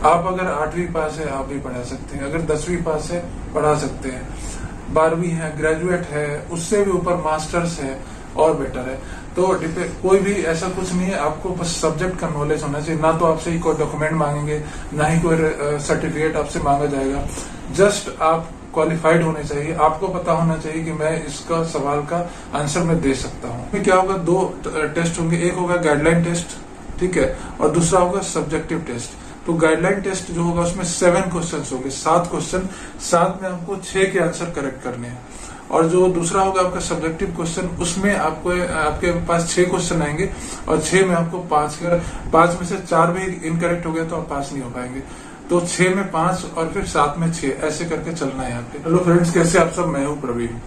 आप अगर 8वीं पास है आप भी पढ़ा सकते हैं, अगर 10वीं पास है पढ़ा सकते हैं, 12वीं है, ग्रेजुएट है, उससे भी ऊपर मास्टर्स है और बेटर है। तो कोई भी ऐसा कुछ नहीं है, आपको बस सब्जेक्ट का नॉलेज होना चाहिए। ना तो आपसे कोई डॉक्यूमेंट मांगेंगे, ना ही कोई सर्टिफिकेट आपसे मांगा जाएगा। जस्ट आप क्वालिफाइड होने चाहिए, आपको पता होना चाहिए कि मैं इसका सवाल का आंसर मैं दे सकता हूँ। क्या होगा, 2 टेस्ट होंगे, एक होगा गाइडलाइन टेस्ट, ठीक है, और दूसरा होगा सब्जेक्टिव टेस्ट। तो गाइडलाइन टेस्ट जो होगा उसमें 7 क्वेश्चन होंगे, 7 क्वेश्चन, 7 में आपको 6 के आंसर करेक्ट करने हैं। और जो दूसरा होगा आपका सब्जेक्टिव क्वेश्चन, उसमें आपको आपके पास 6 क्वेश्चन आएंगे और 6 में आपको 5 में से 4 भी इनकरेक्ट हो गए तो आप पास नहीं हो पाएंगे। तो 6 में 5 और फिर 7 में 6, ऐसे करके चलना है यहाँ पे। हेलो फ्रेंड्स, कैसे आप सब? मैं हूँ प्रवीण।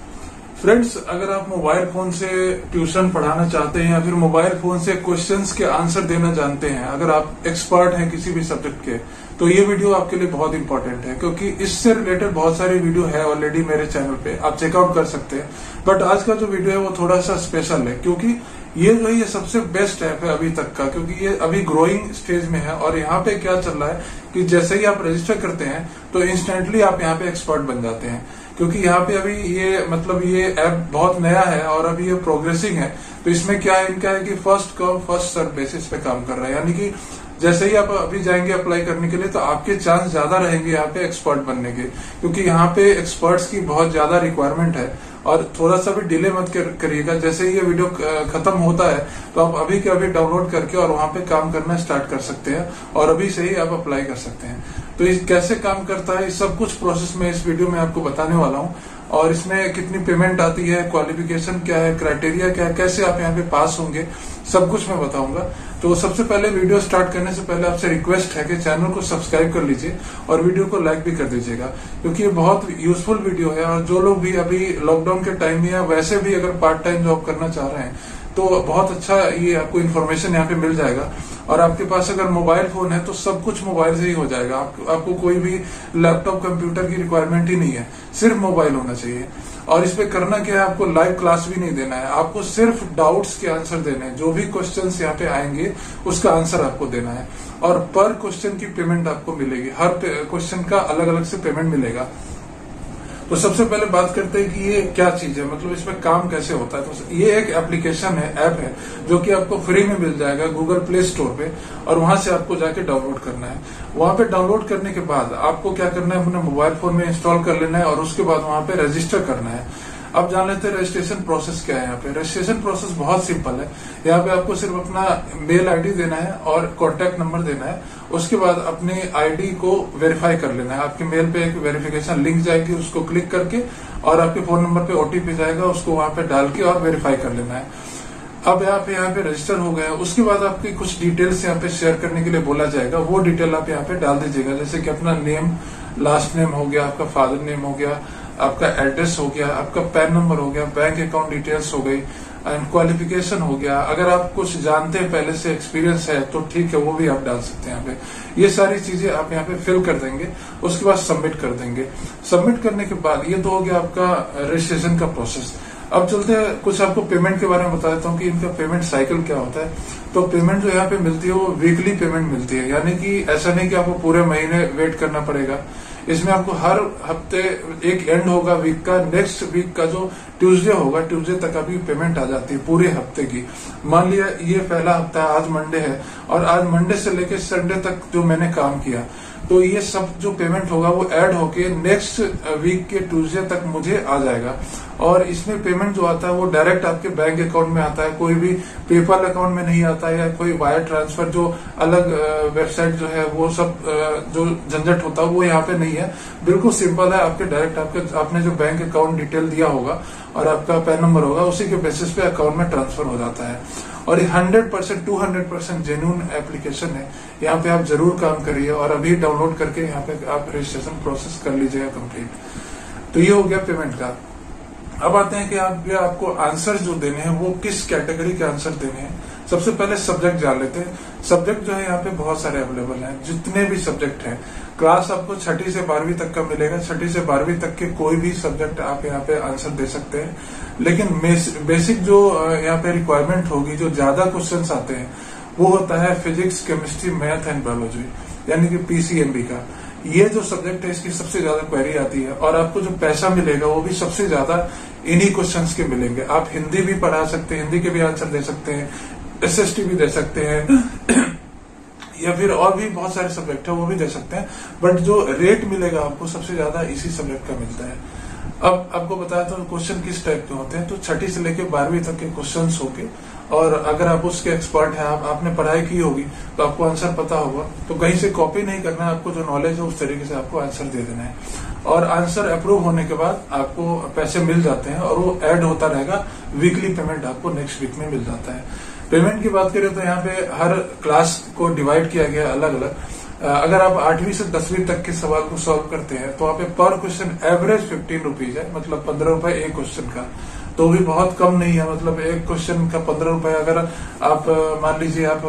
फ्रेंड्स, अगर आप मोबाइल फोन से ट्यूशन पढ़ाना चाहते हैं या फिर मोबाइल फोन से क्वेश्चंस के आंसर देना जानते हैं, अगर आप एक्सपर्ट हैं किसी भी सब्जेक्ट के, तो ये वीडियो आपके लिए बहुत इंपॉर्टेंट है, क्योंकि इससे रिलेटेड बहुत सारी वीडियो है ऑलरेडी मेरे चैनल पे, आप चेकआउट कर सकते हैं। बट आज का जो वीडियो है वो थोड़ा सा स्पेशल है, क्योंकि ये जो है ये सबसे बेस्ट ऐप है अभी तक का, क्योंकि ये अभी ग्रोइंग स्टेज में है। और यहाँ पे क्या चल रहा है कि जैसे ही आप रजिस्टर करते हैं तो इंस्टेंटली आप यहाँ पे एक्सपर्ट बन जाते हैं, क्योंकि यहाँ पे अभी ये ऐप बहुत नया है और अभी ये प्रोग्रेसिंग है। तो इसमें क्या है, इनका है कि first come first serve basis पे काम कर रहा है, यानी कि जैसे ही आप अभी जाएंगे अप्लाई करने के लिए तो आपके चांस ज्यादा रहेंगे यहाँ पे एक्सपर्ट बनने के, क्योंकि यहाँ पे एक्सपर्ट्स की बहुत ज्यादा रिक्वायरमेंट है। और थोड़ा सा भी डिले मत करिएगा, जैसे ही ये वीडियो खत्म होता है तो आप अभी के अभी डाउनलोड करके और वहां पे काम करना स्टार्ट कर सकते हैं और अभी से ही आप अप्लाई कर सकते हैं। तो इस कैसे काम करता है, इस सब कुछ प्रोसेस में इस वीडियो में आपको बताने वाला हूँ। और इसमें कितनी पेमेंट आती है, क्वालिफिकेशन क्या है, क्राइटेरिया क्या है, कैसे आप यहाँ पे पास होंगे, सब कुछ मैं बताऊंगा। तो सबसे पहले वीडियो स्टार्ट करने से पहले आपसे रिक्वेस्ट है कि चैनल को सब्सक्राइब कर लीजिए और वीडियो को लाइक भी कर दीजिएगा, क्योंकि ये बहुत यूजफुल वीडियो है। और जो लोग भी अभी लॉकडाउन के टाइम में या वैसे भी अगर पार्ट टाइम जॉब करना चाह रहे हैं तो बहुत अच्छा ये आपको इन्फॉर्मेशन यहाँ पे मिल जाएगा। और आपके पास अगर मोबाइल फोन है तो सब कुछ मोबाइल से ही हो जाएगा, आपको कोई भी लैपटॉप कंप्यूटर की रिक्वायरमेंट ही नहीं है, सिर्फ मोबाइल होना चाहिए। और इस पे करना क्या है, आपको लाइव क्लास भी नहीं देना है, आपको सिर्फ डाउट्स के आंसर देने हैं। जो भी क्वेश्चंस यहाँ पे आएंगे उसका आंसर आपको देना है और पर क्वेश्चन की पेमेंट आपको मिलेगी, हर क्वेश्चन का अलग अलग से पेमेंट मिलेगा। तो सबसे पहले बात करते हैं कि ये क्या चीज है, मतलब इसमें काम कैसे होता है। तो ये एक एप्लीकेशन है, ऐप है, जो कि आपको फ्री में मिल जाएगा गूगल प्ले स्टोर पे, और वहां से आपको जाके डाउनलोड करना है। वहां पे डाउनलोड करने के बाद आपको क्या करना है, अपने मोबाइल फोन में इंस्टॉल कर लेना है और उसके बाद वहां पे रजिस्टर करना है। अब जान लेते हैं रजिस्ट्रेशन प्रोसेस क्या है। यहाँ पे रजिस्ट्रेशन प्रोसेस बहुत सिंपल है। यहाँ पे आपको सिर्फ अपना मेल आईडी देना है और कॉन्टेक्ट नंबर देना है। उसके बाद अपने आईडी को वेरीफाई कर लेना है। आपके मेल पे एक वेरिफिकेशन लिंक जाएगी, उसको क्लिक करके और आपके फोन नंबर पे ओटीपी जाएगा, उसको वहां पे डाल के और वेरीफाई कर लेना है। अब यहाँ पे रजिस्टर हो गया। उसके बाद आपकी कुछ डिटेल्स यहाँ पे शेयर करने के लिए बोला जाएगा, वो डिटेल आप यहाँ पे डाल दीजिएगा, जैसे कि अपना नेम, लास्ट नेम हो गया, आपका फादर नेम हो गया, आपका एड्रेस हो गया, आपका पैन नंबर हो गया, बैंक अकाउंट डिटेल्स हो गई, एंड क्वालिफिकेशन हो गया। अगर आप कुछ जानते हैं, पहले से एक्सपीरियंस है तो ठीक है, वो भी आप डाल सकते हैं यहाँ पे। ये सारी चीजें आप यहाँ पे फिल कर देंगे, उसके बाद सबमिट कर देंगे। सबमिट करने के बाद ये तो हो गया आपका रजिस्ट्रेशन का प्रोसेस। अब चलते हैं, कुछ आपको पेमेंट के बारे में बता देता हूँ कि इनका पेमेंट साइकिल क्या होता है। तो पेमेंट जो यहाँ पे मिलती है वो वीकली पेमेंट मिलती है, यानी कि ऐसा नहीं कि आपको पूरे महीने वेट करना पड़ेगा। इसमें आपको हर हफ्ते एक एंड होगा वीक का, नेक्स्ट वीक का जो ट्यूसडे होगा, ट्यूसडे तक अभी पेमेंट आ जाती है पूरे हफ्ते की। मान लिया ये पहला हफ्ता है, आज मंडे है, और आज मंडे से लेकर संडे तक जो मैंने काम किया, तो ये सब जो पेमेंट होगा वो ऐड होके नेक्स्ट वीक के ट्यूसडे तक मुझे आ जाएगा। और इसमें पेमेंट जो आता है वो डायरेक्ट आपके बैंक अकाउंट में आता है, कोई भी पेपल अकाउंट में नहीं आता है, या कोई वायर ट्रांसफर जो अलग वेबसाइट जो है वो सब जो झंझट होता है वो यहाँ पे नहीं है। बिल्कुल सिंपल है, आपके डायरेक्ट आपने जो बैंक अकाउंट डिटेल दिया होगा और आपका पैन नंबर होगा, उसी के बेसिस पे अकाउंट में ट्रांसफर हो जाता है। और ये 100% 200% जेन्युइन एप्लीकेशन है। यहाँ पे आप जरूर काम करिए और अभी डाउनलोड करके यहाँ पे आप रजिस्ट्रेशन प्रोसेस कर लीजिएगा कंप्लीट। तो ये हो गया पेमेंट का। अब आते हैं कि आपको आंसर जो देने हैं वो किस कैटेगरी के आंसर देने हैं। सबसे पहले सब्जेक्ट जान लेते हैं। सब्जेक्ट जो है यहाँ पे बहुत सारे अवेलेबल हैं, जितने भी सब्जेक्ट हैं। क्लास आपको 6ठी से 12वीं तक का मिलेगा। 6ठी से 12वीं तक के कोई भी सब्जेक्ट आप यहाँ पे आंसर दे सकते हैं, लेकिन बेसिक जो यहाँ पे रिक्वायरमेंट होगी, जो ज्यादा क्वेश्चंस आते हैं, वो होता है physics, chemistry, math and biology. यानी कि पीसीएमबी का। ये जो सब्जेक्ट है इसकी सबसे ज्यादा क्वेरी आती है और आपको जो पैसा मिलेगा वो भी सबसे ज्यादा इन्हीं क्वेश्चंस के मिलेंगे। आप हिंदी भी पढ़ा सकते हैं, हिंदी के भी आंसर दे सकते हैं, एसएसटी भी दे सकते हैं या फिर और भी बहुत सारे सब्जेक्ट है वो भी दे सकते हैं, बट जो रेट मिलेगा आपको सबसे ज्यादा इसी सब्जेक्ट का मिलता है। अब आपको बताया तो क्वेश्चन किस टाइप के होते हैं, तो 6ठी से लेकर 12वीं तक के क्वेश्चंस होंगे और अगर आप उसके एक्सपर्ट हैं, आपने पढ़ाई की होगी तो आपको आंसर पता होगा, तो कहीं से कॉपी नहीं करना है, आपको जो नॉलेज है उस तरीके से आपको आंसर दे देना है और आंसर अप्रूव होने के बाद आपको पैसे मिल जाते हैं और वो ऐड होता रहेगा। वीकली पेमेंट आपको नेक्स्ट वीक में मिल जाता है। पेमेंट की बात करें तो यहाँ पे हर क्लास को डिवाइड किया गया अलग अलग। अगर आप 8वीं से 10वीं तक के सवाल को सॉल्व करते हैं तो वहाँ पे पर क्वेश्चन एवरेज 15 रुपीज है, मतलब 15 रुपए एक क्वेश्चन का, तो भी बहुत कम नहीं है। मतलब एक क्वेश्चन का 15 रुपए, अगर आप मान लीजिए आप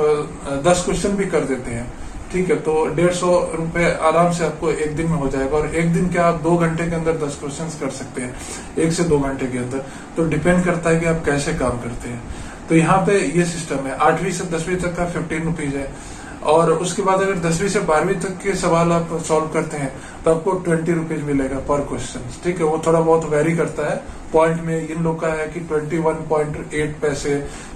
10 क्वेश्चन भी कर देते हैं, ठीक है, तो 150 रुपए आराम से आपको एक दिन में हो जाएगा। और एक दिन क्या आप 2 घंटे के अंदर 10 क्वेश्चन कर सकते हैं, 1 से 2 घंटे के अंदर। तो डिपेंड करता है कि आप कैसे काम करते हैं। तो यहाँ पे ये सिस्टम है। 8वीं से 10वीं तक का 15 रुपीज है और उसके बाद अगर 10वीं से 12वीं तक के सवाल आप सॉल्व करते हैं तो आपको 20 रुपीज मिलेगा पर क्वेश्चन, ठीक है। वो थोड़ा बहुत वेरी करता है पॉइंट में। इन लोग का है कि 21.8 पैसे,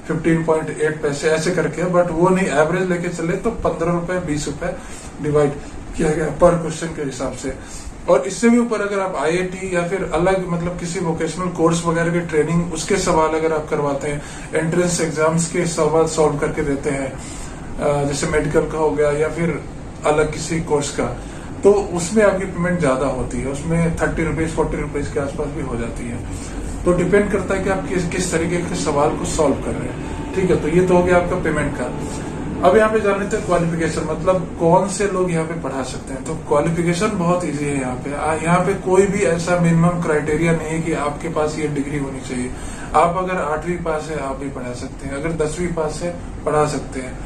15.8 पैसे ऐसे करके, बट वो नहीं, एवरेज लेके चले तो 15 रुपए 20 रुपए डिवाइड किया गया पर क्वेश्चन के हिसाब से। और इससे भी ऊपर अगर आप आईआईटी या फिर अलग मतलब किसी वोकेशनल कोर्स वगैरह की ट्रेनिंग, उसके सवाल अगर आप करवाते हैं, एंट्रेंस एग्जाम्स के सवाल सॉल्व करके देते हैं, जैसे मेडिकल का हो गया या फिर अलग किसी कोर्स का, तो उसमें आपकी पेमेंट ज्यादा होती है। उसमें 30 रुपीज 40 रुपीज के आसपास भी हो जाती है। तो डिपेंड करता है कि आप किस तरीके के सवाल को सॉल्व कर रहे हैं, ठीक है। तो ये तो हो गया आपका पेमेंट का। अब यहाँ पे जान लेते हैं क्वालिफिकेशन, मतलब कौन से लोग यहाँ पे पढ़ा सकते हैं। तो क्वालिफिकेशन बहुत इजी है यहाँ पे। यहाँ पे कोई भी ऐसा मिनिमम क्राइटेरिया नहीं है कि आपके पास ये डिग्री होनी चाहिए। आप अगर 8वीं पास है आप भी पढ़ा सकते हैं, अगर 10वीं पास है पढ़ा सकते हैं,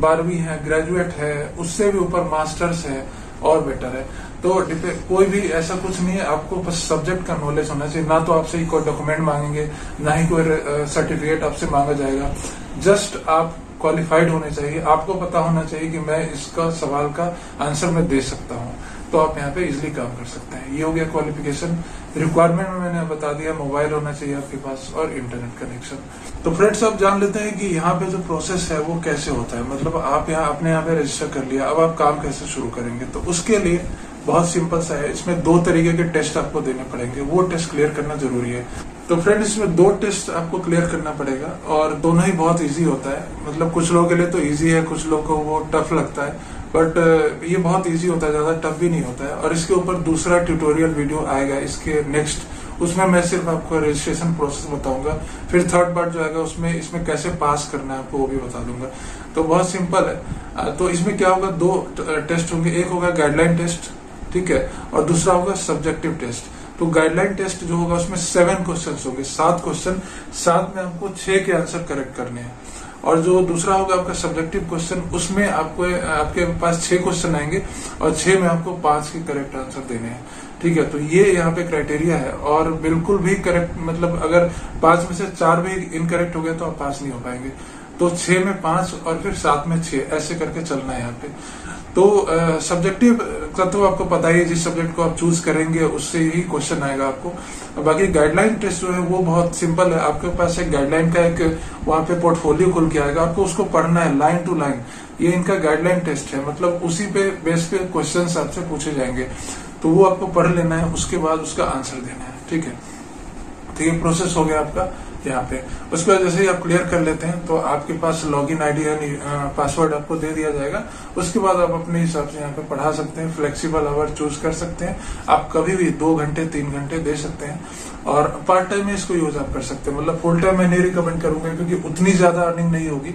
12वीं है, ग्रेजुएट है, उससे भी ऊपर मास्टर्स है और बेटर है। तो कोई भी ऐसा कुछ नहीं है, आपको बस सब्जेक्ट का नॉलेज होना चाहिए। ना तो आपसे कोई डॉक्यूमेंट मांगेंगे, ना ही कोई सर्टिफिकेट आपसे मांगा जाएगा। जस्ट आप क्वालिफाइड होने चाहिए, आपको पता होना चाहिए कि मैं इसका सवाल का आंसर मैं दे सकता हूँ, तो आप यहाँ पे इजिली काम कर सकते हैं। ये हो गया क्वालिफिकेशन। रिक्वायरमेंट में मैंने बता दिया, मोबाइल होना चाहिए आपके पास और इंटरनेट कनेक्शन। तो फ्रेंड्स आप जान लेते हैं कि यहाँ पे जो प्रोसेस है वो कैसे होता है। मतलब आप अपने यहाँ पे रजिस्टर कर लिया, अब आप काम कैसे शुरू करेंगे। तो उसके लिए बहुत सिंपल सा है, इसमें 2 तरीके के टेस्ट आपको देने पड़ेंगे, वो टेस्ट क्लियर करना जरूरी है। तो फ्रेंड्स इसमें 2 टेस्ट आपको क्लियर करना पड़ेगा और दोनों ही बहुत इजी होता है। मतलब कुछ लोगों के लिए तो इजी है, कुछ लोगों को वो टफ लगता है, बट ये बहुत इजी होता है, ज्यादा टफ भी नहीं होता है। और इसके ऊपर दूसरा ट्यूटोरियल वीडियो आएगा इसके नेक्स्ट, उसमें मैं सिर्फ आपको रजिस्ट्रेशन प्रोसेस बताऊंगा। फिर थर्ड पार्ट जो आएगा उसमें इसमें कैसे पास करना है आपको वो भी बता दूंगा। तो बहुत सिंपल है। तो इसमें क्या होगा, 2 टेस्ट होंगे, एक होगा गाइडलाइन टेस्ट, ठीक है, और दूसरा होगा सब्जेक्टिव टेस्ट। तो गाइडलाइन टेस्ट जो होगा उसमें 7 क्वेश्चन होंगे, 7 क्वेश्चन, 7 में आपको 6 के आंसर करेक्ट करने हैं। और जो दूसरा होगा आपका सब्जेक्टिव क्वेश्चन, उसमें आपके पास 6 क्वेश्चन आएंगे और 6 में आपको 5 के करेक्ट आंसर देने हैं, ठीक है। तो ये यहाँ पे क्राइटेरिया है और बिल्कुल भी करेक्ट, मतलब अगर 5 में से 4 भी इनकरेक्ट हो गए तो आप पास नहीं हो पाएंगे। तो 6 में 5 और फिर 7 में 6 ऐसे करके चलना है यहाँ पे। तो सब्जेक्टिव का तो आपको पता ही है, जिस सब्जेक्ट को आप चूज करेंगे उससे ही क्वेश्चन आएगा आपको। बाकी गाइडलाइन टेस्ट जो है वो बहुत सिंपल है। आपके पास एक गाइडलाइन का एक वहां पे पोर्टफोलियो खुल के आएगा, आपको उसको पढ़ना है लाइन टू लाइन। ये इनका गाइडलाइन टेस्ट है, मतलब उसी पे बेस पे क्वेश्चन आपसे पूछे जाएंगे, तो वो आपको पढ़ लेना है, उसके बाद उसका आंसर देना है, ठीक है। तो ये प्रोसेस हो गया आपका यहाँ पे। उसके बाद जैसे ही आप क्लियर कर लेते हैं तो आपके पास लॉगिन आईडी यानी पासवर्ड आपको दे दिया जाएगा। उसके बाद आप अपने हिसाब से यहाँ पे पढ़ा सकते हैं, फ्लेक्सिबल आवर चूज कर सकते हैं। आप कभी भी 2 घंटे 3 घंटे दे सकते हैं और पार्ट टाइम में इसको यूज आप कर सकते हैं। मतलब फुल टाइम मैं नहीं रिकमेंड करूंगा क्योंकि उतनी ज्यादा अर्निंग नहीं होगी,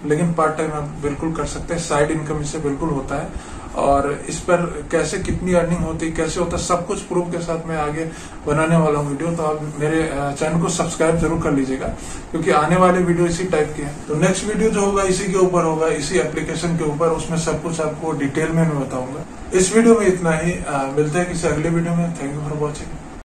लेकिन पार्ट टाइम आप बिल्कुल कर सकते हैं। साइड इनकम इससे बिल्कुल होता है और इस पर कैसे कितनी अर्निंग होती है, कैसे होता है, सब कुछ प्रूफ के साथ मैं आगे बनाने वाला हूँ वीडियो। तो आप मेरे चैनल को सब्सक्राइब जरूर कर लीजिएगा क्योंकि आने वाले वीडियो इसी टाइप के हैं। तो नेक्स्ट वीडियो जो होगा इसी के ऊपर होगा, इसी एप्लीकेशन के ऊपर, उसमें सब कुछ आपको डिटेल में मैं बताऊंगा। इस वीडियो में इतना ही, मिलते हैं किसी अगले वीडियो में। Thank you for watching.